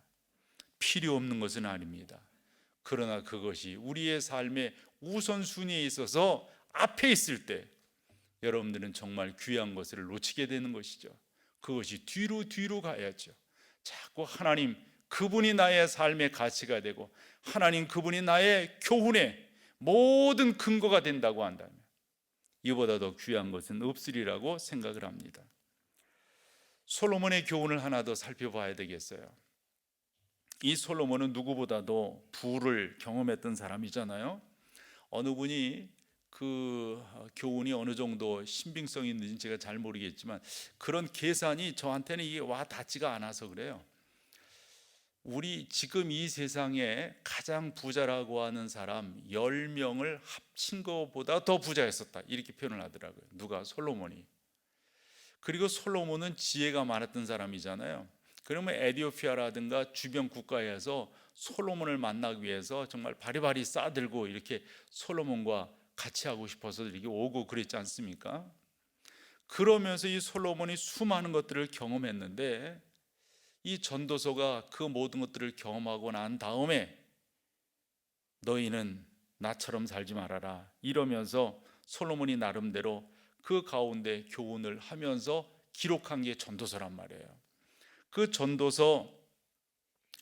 필요 없는 것은 아닙니다. 그러나 그것이 우리의 삶의 우선순위에 있어서 앞에 있을 때 여러분들은 정말 귀한 것을 놓치게 되는 것이죠. 그것이 뒤로 가야죠. 자꾸 하나님 그분이 나의 삶의 가치가 되고, 하나님 그분이 나의 교훈의 모든 근거가 된다고 한다면, 이보다 더 귀한 것은 없으리라고 생각을 합니다. 솔로몬의 교훈을 하나 더 살펴봐야 되겠어요. 이 솔로몬은 누구보다도 부를 경험했던 사람이잖아요. 어느 분이 그 교훈이 어느 정도 신빙성이 있는지 제가 잘 모르겠지만, 그런 계산이 저한테는 이게 와 닿지가 않아서 그래요. 우리 지금 이 세상에 가장 부자라고 하는 사람 10명을 합친 것보다 더 부자였었다, 이렇게 표현을 하더라고요. 누가? 솔로몬이. 그리고 솔로몬은 지혜가 많았던 사람이잖아요. 그러면 에티오피아라든가 주변 국가에서 솔로몬을 만나기 위해서 정말 바리바리 싸들고 이렇게 솔로몬과 같이 하고 싶어서 이렇게 오고 그랬지 않습니까? 그러면서 이 솔로몬이 수많은 것들을 경험했는데, 이 전도서가 그 모든 것들을 경험하고 난 다음에 너희는 나처럼 살지 말아라 이러면서 솔로몬이 나름대로 그 가운데 교훈을 하면서 기록한 게 전도서란 말이에요. 그 전도서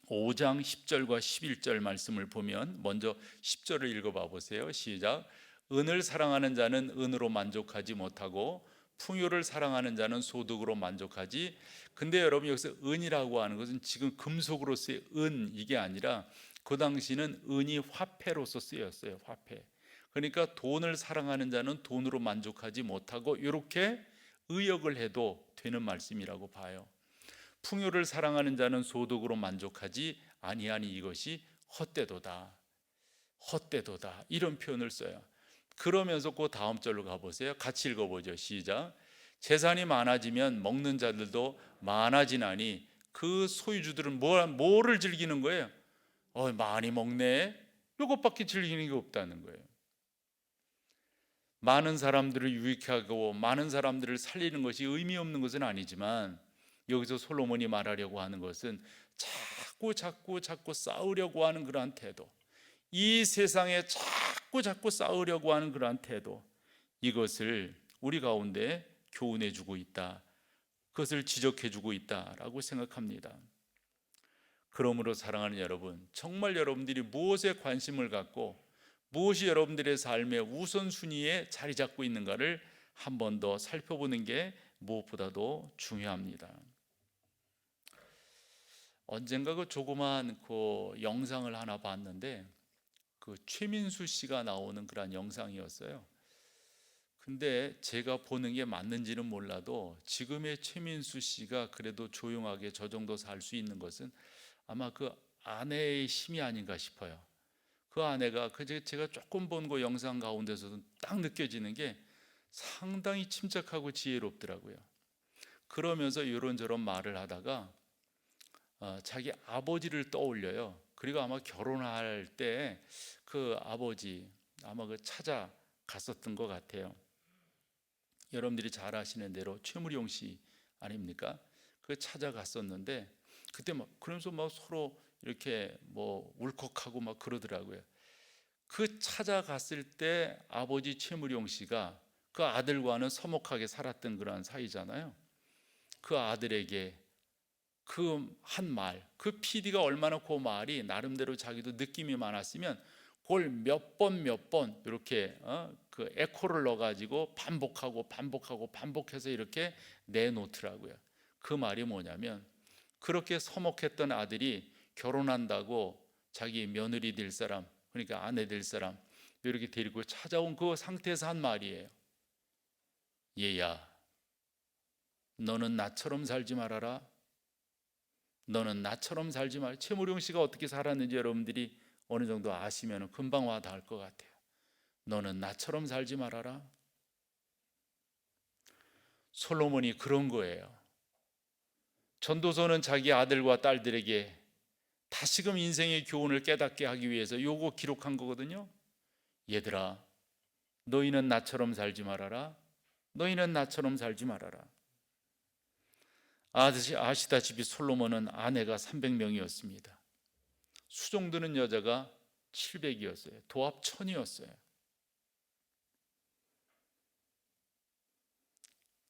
5장 10절과 11절 말씀을 보면, 먼저 10절을 읽어봐 보세요. 시작. 은을 사랑하는 자는 은으로 만족하지 못하고 풍요를 사랑하는 자는 소득으로 만족하지. 근데 여러분, 여기서 은이라고 하는 것은 지금 금속으로서의 은, 이게 아니라 그 당시는 은이 화폐로서 쓰였어요. 화폐. 그러니까 돈을 사랑하는 자는 돈으로 만족하지 못하고, 이렇게 의역을 해도 되는 말씀이라고 봐요. 풍요를 사랑하는 자는 소득으로 만족하지 아니하니 이것이 헛되도다. 헛되도다. 이런 표현을 써요. 그러면서 그 다음 절로 가보세요. 같이 읽어보죠. 시작. 재산이 많아지면 먹는 자들도 많아지나니 그 소유주들은 뭐를 즐기는 거예요? 많이 먹네. 이것밖에 즐기는 게 없다는 거예요. 많은 사람들을 유익하고 많은 사람들을 살리는 것이 의미 없는 것은 아니지만, 여기서 솔로몬이 말하려고 하는 것은 자꾸 싸우려고 하는 그러한 태도, 이 세상에 자꾸 싸우려고 하는 그러한 태도, 이것을 우리 가운데 교훈해 주고 있다, 그것을 지적해 주고 있다라고 생각합니다. 그러므로 사랑하는 여러분, 정말 여러분들이 무엇에 관심을 갖고 무엇이 여러분들의 삶의 우선순위에 자리 잡고 있는가를 한 번 더 살펴보는 게 무엇보다도 중요합니다. 언젠가 그 조그만 그 영상을 하나 봤는데, 그 최민수 씨가 나오는 그런 영상이었어요. 근데 제가 보는 게 맞는지는 몰라도 지금의 최민수 씨가 그래도 조용하게 저 정도 살 수 있는 것은 아마 그 아내의 힘이 아닌가 싶어요. 그 아내가 제가 조금 본 그 영상 가운데서도 딱 느껴지는 게 상당히 침착하고 지혜롭더라고요. 그러면서 이런저런 말을 하다가 자기 아버지를 떠올려요. 그리고 아마 결혼할 때 그 아버지 아마 그 찾아갔었던 것 같아요. 여러분들이 잘 아시는 대로 최무룡 씨 아닙니까? 그 찾아갔었는데 그때 그러면서 서로 이렇게 울컥하고 그러더라고요. 그 찾아갔을 때 아버지 최무룡 씨가 그 아들과는 서먹하게 살았던 그런 사이잖아요. 그 아들에게 그 한 말, 그 PD가 얼마나 그 말이 나름대로 자기도 느낌이 많았으면 그걸 몇 번 이렇게 그 에코를 넣어가지고 반복해서 이렇게 내놓더라고요. 그 말이 뭐냐면, 그렇게 서먹했던 아들이 결혼한다고 자기 며느리 될 사람, 그러니까 아내 될 사람 이렇게 데리고 찾아온 그 상태에서 한 말이에요. 얘야, 너는 나처럼 살지 말아라. 너는 나처럼 살지 말. 최무룡 씨가 어떻게 살았는지 여러분들이 어느 정도 아시면 금방 와 닿을 것 같아요. 너는 나처럼 살지 말아라. 솔로몬이 그런 거예요. 전도서는 자기 아들과 딸들에게 다시금 인생의 교훈을 깨닫게 하기 위해서 요거 기록한 거거든요. 얘들아, 너희는 나처럼 살지 말아라. 너희는 나처럼 살지 말아라. 아시다시피 솔로몬은 아내가 300명이었습니다. 수종드는 여자가 700이었어요. 도합 1000이었어요.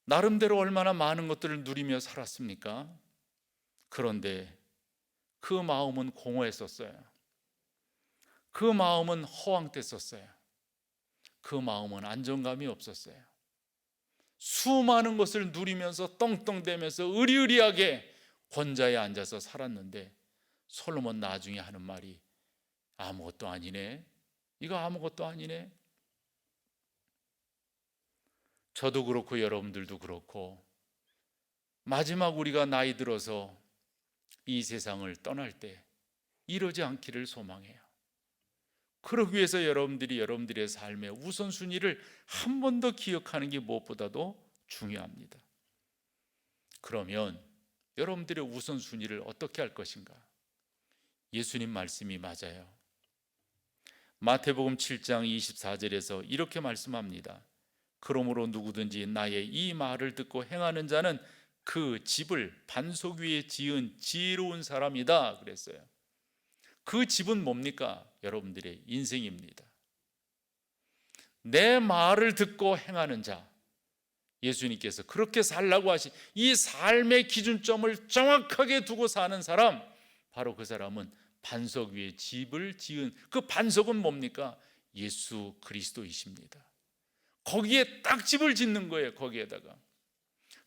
나름대로 얼마나 많은 것들을 누리며 살았습니까? 그런데 그 마음은 공허했었어요. 그 마음은 허황됐었어요. 그 마음은 안정감이 없었어요. 수많은 것을 누리면서 떵떵대면서 의리의리하게 권자에 앉아서 살았는데, 솔로몬 나중에 하는 말이 아무것도 아니네. 이거 아무것도 아니네. 저도 그렇고 여러분들도 그렇고 마지막 우리가 나이 들어서 이 세상을 떠날 때 이러지 않기를 소망해요. 그러기 위해서 여러분들의 삶의 우선순위를 한 번 더 기억하는 게 무엇보다도 중요합니다. 그러면 여러분들의 우선순위를 어떻게 할 것인가? 예수님 말씀이 맞아요. 마태복음 7장 24절에서 이렇게 말씀합니다. 그러므로 누구든지 나의 이 말을 듣고 행하는 자는 그 집을 반석 위에 지은 지혜로운 사람이다 그랬어요. 그 집은 뭡니까? 여러분들의 인생입니다. 내 말을 듣고 행하는 자, 예수님께서 그렇게 살라고 하신 이 삶의 기준점을 정확하게 두고 사는 사람, 바로 그 사람은 반석 위에 집을 지은, 그 반석은 뭡니까? 예수 그리스도이십니다. 거기에 딱 집을 짓는 거예요. 거기에다가.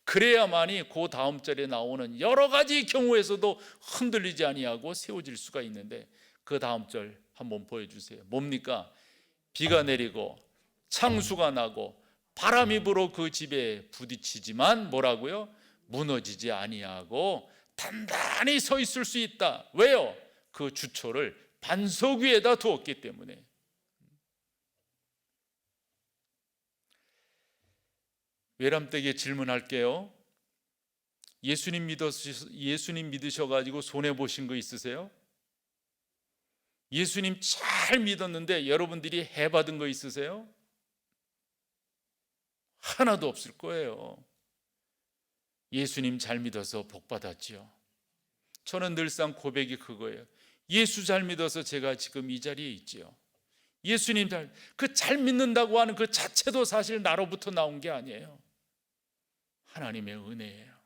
그래야만이 그 다음 절에 나오는 여러 가지 경우에서도 흔들리지 아니하고 세워질 수가 있는데, 그 다음 절 한번 보여주세요. 뭡니까? 비가 내리고 창수가 나고 바람이 불어 그 집에 부딪히지만 뭐라고요? 무너지지 아니하고 단단히 서 있을 수 있다. 왜요? 그 주초를 반석 위에다 두었기 때문에. 외람되게 질문할게요. 예수님 믿으셔가지고 손해보신 거 있으세요? 예수님 잘 믿었는데 여러분들이 해받은 거 있으세요? 하나도 없을 거예요. 예수님 잘 믿어서 복 받았지요. 저는 늘상 고백이 그거예요. 예수 잘 믿어서 제가 지금 이 자리에 있지요. 예수님 잘 믿는다고 하는 그 자체도 사실 나로부터 나온 게 아니에요. 하나님의 은혜예요.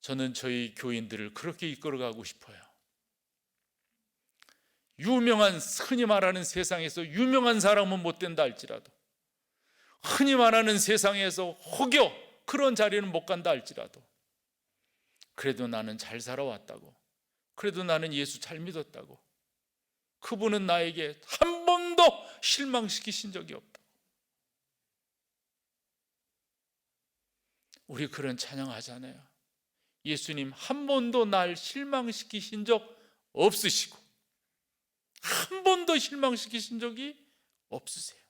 저는 저희 교인들을 그렇게 이끌어가고 싶어요. 흔히 말하는 세상에서 유명한 사람은 못 된다 할지라도, 흔히 말하는 세상에서 혹여 그런 자리는 못 간다 할지라도, 그래도 나는 잘 살아왔다고, 그래도 나는 예수 잘 믿었다고, 그분은 나에게 한 번도 실망시키신 적이 없다고, 우리 그런 찬양하잖아요. 예수님 한 번도 날 실망시키신 적 없으시고 한 번도 실망시키신 적이 없으세요.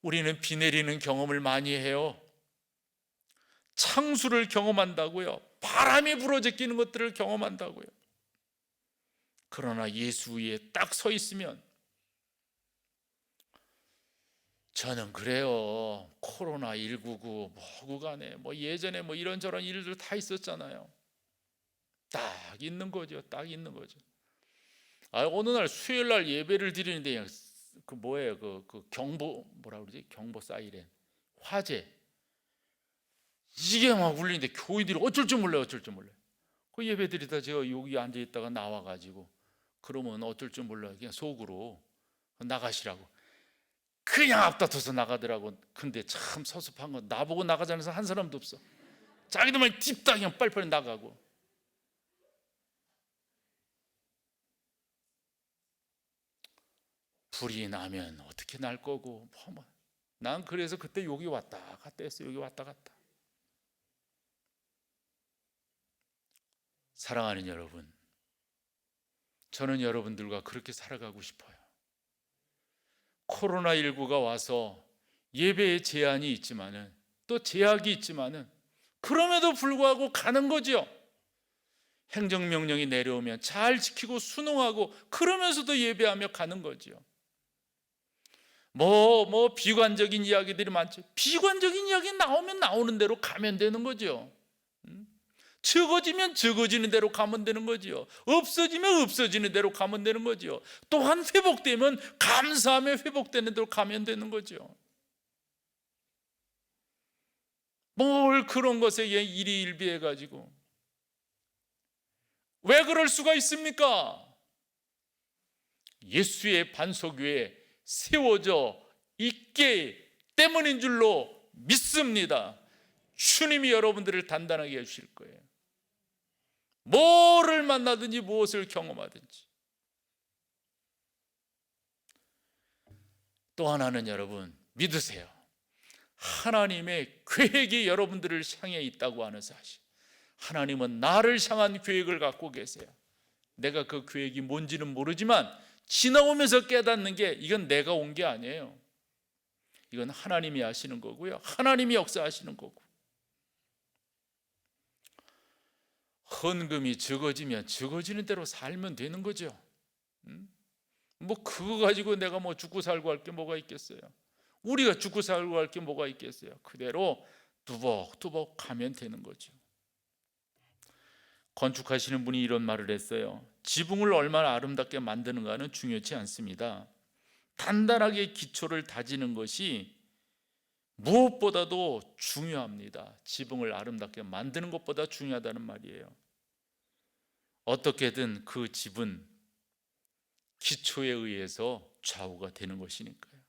우리는 비 내리는 경험을 많이 해요. 창수를 경험한다고요. 바람이 불어제끼는 것들을 경험한다고요. 그러나 예수 위에 딱 서 있으면, 저는 그래요. 코로나19고 뭐고 간에 예전에 이런저런 일들 다 있었잖아요. 딱 있는 거죠. 딱 있는 거죠. 어느 날 수요일 날 예배를 드리는데 그 뭐예요? 그 경보 뭐라 그러지? 경보 사이렌, 화재, 이게 막 울리는데 교인들이 어쩔 줄 몰라요. 어쩔 줄 몰라요. 그 예배 드리다 제가 여기 앉아 있다가 나와 가지고, 그러면 어쩔 줄 몰라요. 그냥 속으로 나가시라고 그냥 앞다퉈서 나가더라고. 근데 참 섭섭한 건 나보고 나가자는 사람 한 사람도 없어. 자기들만 딥다 그냥 빨리빨리 나가고. 불이 나면 어떻게 날 거고 난 그래서 그때 여기 왔다 갔다 했어요. 여기 왔다 갔다. 사랑하는 여러분, 저는 여러분들과 그렇게 살아가고 싶어요. 코로나19가 와서 예배에 제한이 있지만은, 또 제약이 있지만은, 그럼에도 불구하고 가는 거죠. 행정명령이 내려오면 잘 지키고 순응하고, 그러면서도 예배하며 가는 거죠. 비관적인 이야기들이 많죠. 비관적인 이야기 나오면 나오는 대로 가면 되는 거죠. 적어지면 적어지는 대로 가면 되는 거죠. 없어지면 없어지는 대로 가면 되는 거죠. 또한 회복되면 감사하며 회복되는 대로 가면 되는 거죠. 뭘 그런 것에 일희일비해 가지고 왜 그럴 수가 있습니까? 예수의 반석 위에 세워져 있기 때문인 줄로 믿습니다. 주님이 여러분들을 단단하게 해주실 거예요. 뭐를 만나든지 무엇을 경험하든지. 또 하나는 여러분 믿으세요. 하나님의 계획이 여러분들을 향해 있다고 하는 사실. 하나님은 나를 향한 계획을 갖고 계세요. 내가 그 계획이 뭔지는 모르지만 지나오면서 깨닫는 게, 이건 내가 온 게 아니에요. 이건 하나님이 하시는 거고요. 하나님이 역사하시는 거고. 헌금이 적어지면 적어지는 대로 살면 되는 거죠. 그거 가지고 내가 죽고 살고 할 게 뭐가 있겠어요? 우리가 죽고 살고 할 게 뭐가 있겠어요? 그대로 뚜벅뚜벅 가면 되는 거죠. 건축하시는 분이 이런 말을 했어요. 지붕을 얼마나 아름답게 만드는가는 중요치 않습니다. 단단하게 기초를 다지는 것이 무엇보다도 중요합니다. 지붕을 아름답게 만드는 것보다 중요하다는 말이에요. 어떻게든 그 집은 기초에 의해서 좌우가 되는 것이니까요.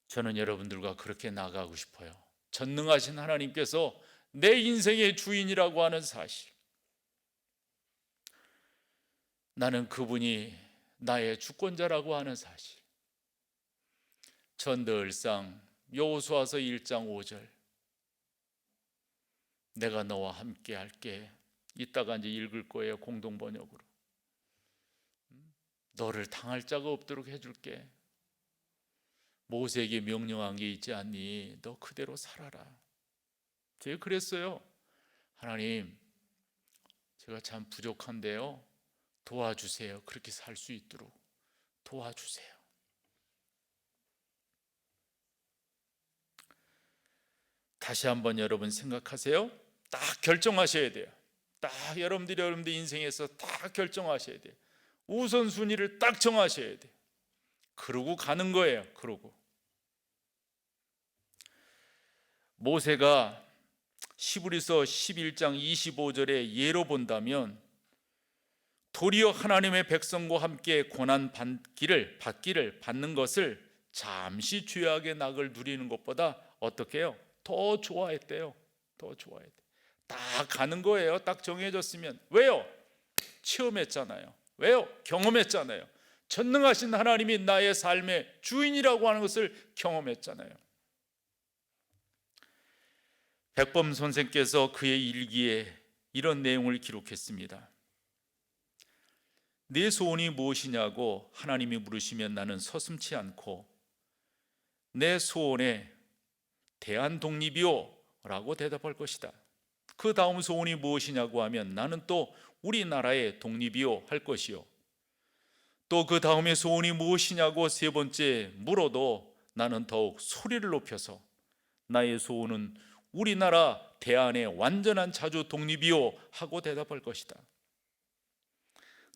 저는 여러분들과 그렇게 나아가고 싶어요. 전능하신 하나님께서 내 인생의 주인이라고 하는 사실, 나는 그분이 나의 주권자라고 하는 사실. 전 늘상 여호수아서 1장 5절 내가 너와 함께 할게. 이따가 이제 읽을 거예요, 공동 번역으로. 너를 당할 자가 없도록 해줄게. 모세에게 명령한 게 있지 않니? 너 그대로 살아라. 제가 그랬어요. 하나님, 제가 참 부족한데요, 도와주세요. 그렇게 살 수 있도록 도와주세요. 다시 한번 여러분 생각하세요. 딱 결정하셔야 돼요. 딱 여러분들 인생에서 딱 결정하셔야 돼요. 우선순위를 딱 정하셔야 돼요. 그러고 가는 거예요. 그러고 모세가 히브리서 11장 25절에 예로 본다면 도리어 하나님의 백성과 함께 고난 받기를 받는 것을 잠시 죄악의 낙을 누리는 것보다 어떻게 해요? 더 좋아했대요. 더 좋아했대요. 딱 가는 거예요. 딱 정해졌으면. 왜요? 체험했잖아요. 왜요? 경험했잖아요. 전능하신 하나님이 나의 삶의 주인이라고 하는 것을 경험했잖아요. 백범 선생께서 그의 일기에 이런 내용을 기록했습니다. 내 소원이 무엇이냐고 하나님이 물으시면 나는 서슴지 않고 내 소원에 대한독립이요 라고 대답할 것이다. 그 다음 소원이 무엇이냐고 하면 나는 또 우리나라의 독립이요 할 것이요. 또 그 다음에 소원이 무엇이냐고 세 번째 물어도 나는 더욱 소리를 높여서 나의 소원은 우리나라 대한의 완전한 자주 독립이요 하고 대답할 것이다.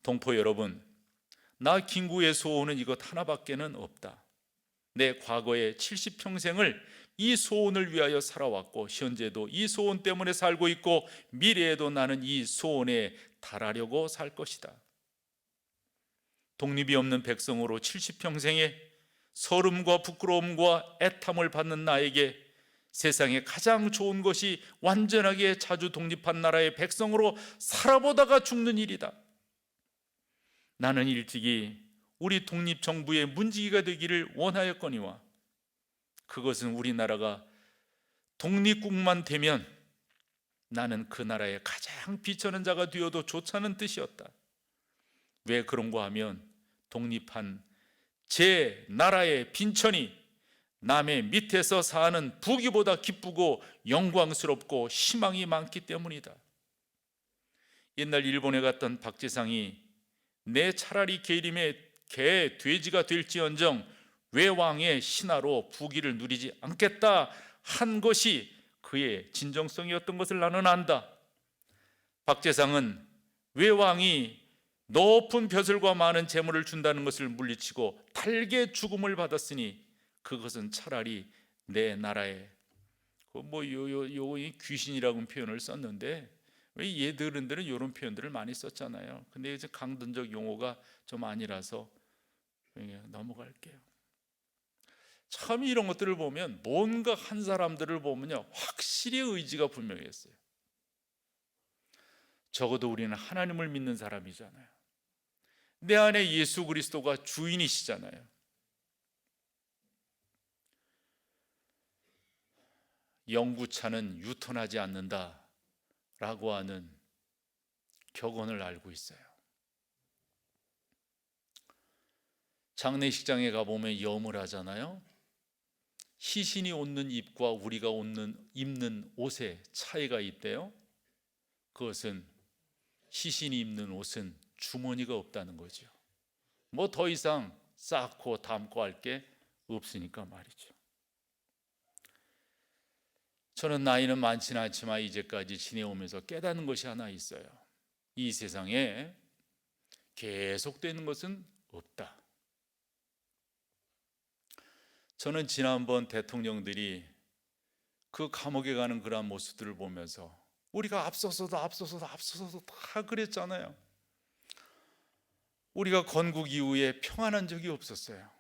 동포 여러분, 나 김구의 소원은 이것 하나밖에는 없다. 내 과거의 70평생을 이 소원을 위하여 살아왔고 현재도 이 소원 때문에 살고 있고 미래에도 나는 이 소원에 달하려고 살 것이다. 독립이 없는 백성으로 70평생의 서름과 부끄러움과 애탐을 받는 나에게 세상에 가장 좋은 것이 완전하게 자주 독립한 나라의 백성으로 살아보다가 죽는 일이다. 나는 일찍이 우리 독립정부의 문지기가 되기를 원하였거니와 그것은 우리나라가 독립국만 되면 나는 그 나라의 가장 비천한 자가 되어도 좋다는 뜻이었다. 왜 그런가 하면 독립한 제 나라의 빈천이 남의 밑에서 사는 부귀보다 기쁘고 영광스럽고 희망이 많기 때문이다. 옛날 일본에 갔던 박재상이 내 차라리 개 돼지가 될지언정 외왕의 신하로 부귀를 누리지 않겠다 한 것이 그의 진정성이었던 것을 나는 안다. 박재상은 외왕이 높은 벼슬과 많은 재물을 준다는 것을 물리치고 달게 죽음을 받았으니 그것은 차라리 내 나라에 귀신이라고 표현을 썼는데 왜 얘들은 이런 표현들을 많이 썼잖아요. 근데 이제 강론적 용어가 좀 아니라서 넘어갈게요. 참 이런 것들을 보면 뭔가 한 사람들을 보면요 확실히 의지가 분명했어요. 적어도 우리는 하나님을 믿는 사람이잖아요. 내 안에 예수 그리스도가 주인이시잖아요. 영구차는 유턴하지 않는다 라고 하는 격언을 알고 있어요. 장례식장에 가보면 염을 하잖아요. 시신이 옷는 입과 우리가 입는 옷에 차이가 있대요. 그것은 시신이 입는 옷은 주머니가 없다는 거죠. 뭐 더 이상 쌓고 담고 할 게 없으니까 말이죠. 저는 나이는 많지는 않지만 이제까지 지내오면서 깨닫는 것이 하나 있어요. 이 세상에 계속되는 것은 없다. 저는 지난번 대통령들이 그 감옥에 가는 그런 모습들을 보면서 우리가 앞서서도 다 그랬잖아요. 우리가 건국 이후에 평안한 적이 없었어요.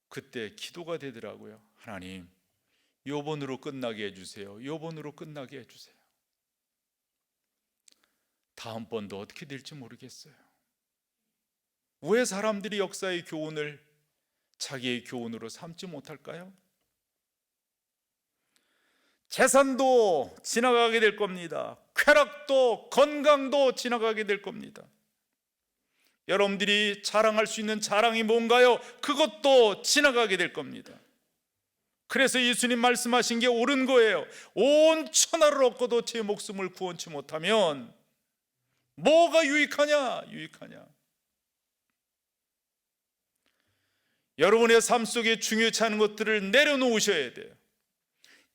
그때 기도가 되더라고요. 하나님, 요번으로 끝나게 해주세요. 요번으로 끝나게 해주세요. 다음번도 어떻게 될지 모르겠어요. 왜 사람들이 역사의 교훈을 자기의 교훈으로 삼지 못할까요? 재산도 지나가게 될 겁니다. 쾌락도 건강도 지나가게 될 겁니다. 여러분들이 자랑할 수 있는 자랑이 뭔가요? 그것도 지나가게 될 겁니다. 그래서 예수님 말씀하신 게 옳은 거예요. 온 천하를 얻고도 제 목숨을 구원치 못하면 뭐가 유익하냐? 여러분의 삶 속에 중요치 않은 것들을 내려놓으셔야 돼요.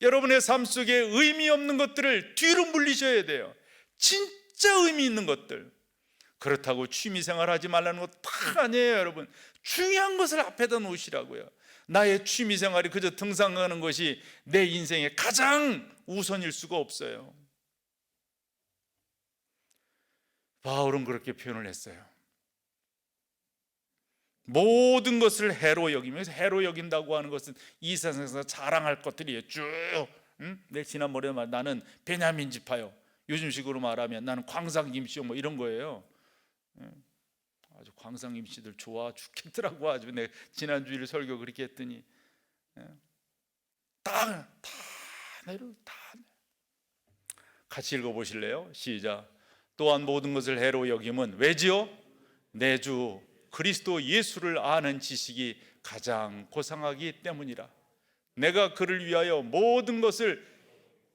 여러분의 삶 속에 의미 없는 것들을 뒤로 물리셔야 돼요. 진짜 의미 있는 것들. 그렇다고 취미생활 하지 말라는 것 다 아니에요. 여러분, 중요한 것을 앞에다 놓으시라고요. 나의 취미생활이 그저 등산하는 것이 내 인생의 가장 우선일 수가 없어요. 바울은 그렇게 표현을 했어요. 모든 것을 해로 여기면서, 해로 여긴다고 하는 것은 이 세상에서 자랑할 것들이에요. 쭉. 내 지난번에 나는 베냐민 지파요. 요즘식으로 말하면 나는 광상김씨요, 뭐 이런 거예요. 아주 광상김씨들 좋아 죽겠더라고. 아주 내가 지난주일 설교 그렇게 했더니 다 내려. 같이 읽어보실래요? 시작. 또한 모든 것을 해로 여김은 왜지요? 내 주 그리스도 예수를 아는 지식이 가장 고상하기 때문이라. 내가 그를 위하여 모든 것을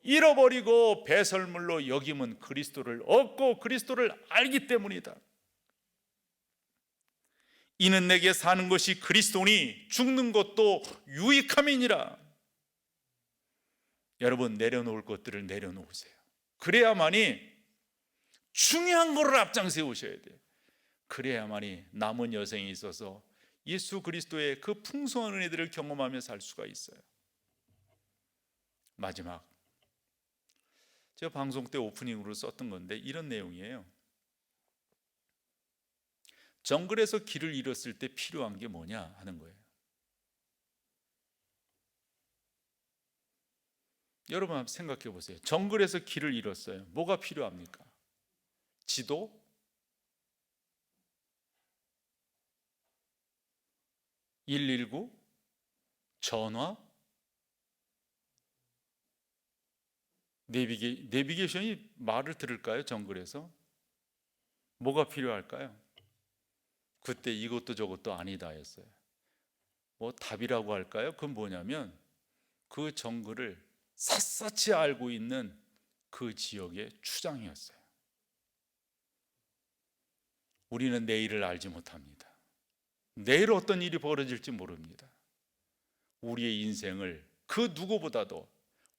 잃어버리고 배설물로 여김은 그리스도를 얻고 그리스도를 알기 때문이다. 이는 내게 사는 것이 그리스도니 죽는 것도 유익함이니라. 여러분, 내려놓을 것들을 내려놓으세요. 그래야만이 중요한 것을 앞장세우셔야 돼요. 그래야만이 남은 여생에 있어서 예수 그리스도의 그 풍성한 은혜들을 경험하며 살 수가 있어요. 마지막, 제가 방송 때 오프닝으로 썼던 건데 이런 내용이에요. 정글에서 길을 잃었을 때 필요한 게 뭐냐 하는 거예요. 여러분 한번 생각해 보세요. 정글에서 길을 잃었어요. 뭐가 필요합니까? 지도? 119? 전화? 내비게이션이 말을 들을까요? 정글에서? 뭐가 필요할까요? 그때 이것도 저것도 아니다 했어요. 뭐 답이라고 할까요? 그건 뭐냐면 그 정글을 샅샅이 알고 있는 그 지역의 추장이었어요. 우리는 내일을 알지 못합니다. 내일 어떤 일이 벌어질지 모릅니다. 우리의 인생을 그 누구보다도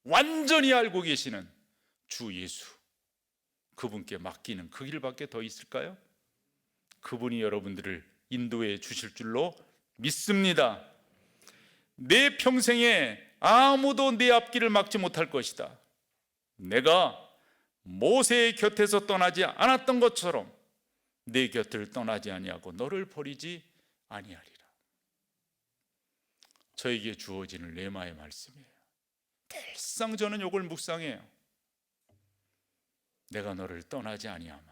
완전히 알고 계시는 주 예수, 그분께 맡기는 그 길밖에 더 있을까요? 그분이 여러분들을 인도해 주실 줄로 믿습니다. 내 평생에 아무도 내 앞길을 막지 못할 것이다. 내가 모세의 곁에서 떠나지 않았던 것처럼 내 곁을 떠나지 아니하고 너를 버리지 아니하리라. 저에게 주어지는 레마의 말씀이에요. 늘상 저는 이걸 묵상해요. 내가 너를 떠나지 아니하마,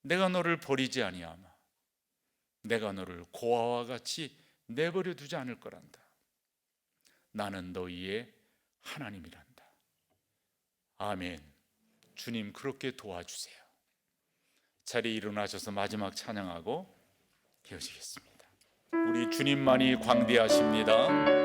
내가 너를 버리지 아니하마, 내가 너를 고아와 같이 내버려 두지 않을 거란다. 나는 너희의 하나님이란다. 아멘. 주님 그렇게 도와주세요. 자리에 일어나셔서 마지막 찬양하고 헤어지겠습니다. 우리 주님만이 광대하십니다.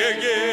내게